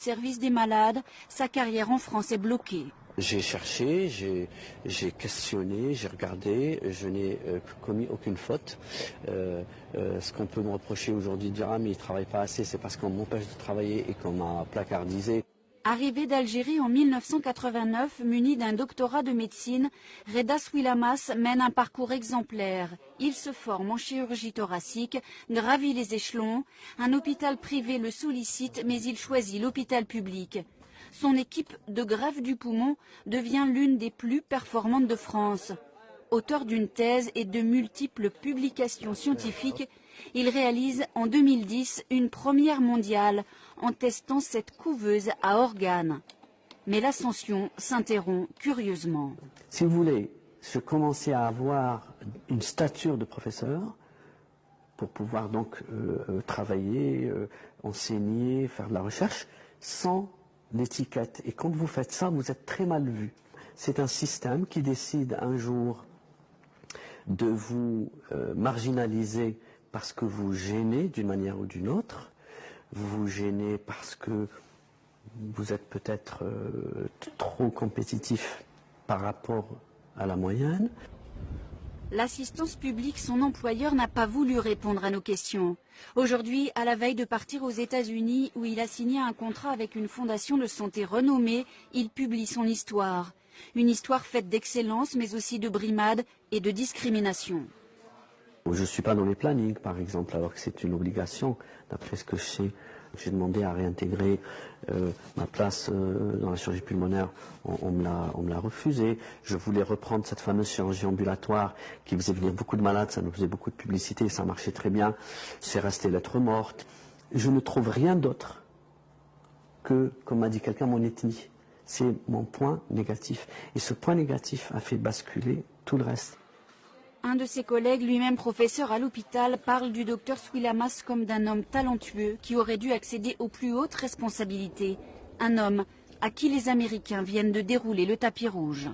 Service des malades, sa carrière en France est bloquée. J'ai cherché, j'ai questionné, j'ai regardé, je n'ai commis aucune faute. Ce qu'on peut me reprocher aujourd'hui de dire « Ah mais il ne travaille pas assez », c'est parce qu'on m'empêche de travailler et qu'on m'a placardisé. Arrivé d'Algérie en 1989, muni d'un doctorat de médecine, Reda Swilamas mène un parcours exemplaire. Il se forme en chirurgie thoracique, gravit les échelons. Un hôpital privé le sollicite, mais il choisit l'hôpital public. Son équipe de greffe du poumon devient l'une des plus performantes de France. Auteur d'une thèse et de multiples publications scientifiques, il réalise en 2010 une première mondiale en testant cette couveuse à organes. Mais l'ascension s'interrompt curieusement. Si vous voulez, je commençais à avoir une stature de professeur pour pouvoir donc travailler, enseigner, faire de la recherche sans l'étiquette. Et quand vous faites ça, vous êtes très mal vu. C'est un système qui décide un jour de vous marginaliser parce que vous gênez d'une manière ou d'une autre. Vous vous gênez parce que vous êtes peut-être trop compétitif par rapport à la moyenne. L'assistance publique, son employeur, n'a pas voulu répondre à nos questions. Aujourd'hui, à la veille de partir aux États-Unis, où il a signé un contrat avec une fondation de santé renommée, il publie son histoire. Une histoire faite d'excellence, mais aussi de brimades et de discrimination. Je ne suis pas dans les plannings, par exemple, alors que c'est une obligation, d'après ce que je sais. J'ai demandé à réintégrer ma place dans la chirurgie pulmonaire, on me l'a refusé. Je voulais reprendre cette fameuse chirurgie ambulatoire qui faisait venir beaucoup de malades, ça nous faisait beaucoup de publicité, ça marchait très bien. C'est resté lettre morte. Je ne trouve rien d'autre que, comme m'a dit quelqu'un, mon ethnie. C'est mon point négatif. Et ce point négatif a fait basculer tout le reste. Un de ses collègues, lui-même professeur à l'hôpital, parle du docteur Swilamas comme d'un homme talentueux qui aurait dû accéder aux plus hautes responsabilités. Un homme à qui les Américains viennent de dérouler le tapis rouge.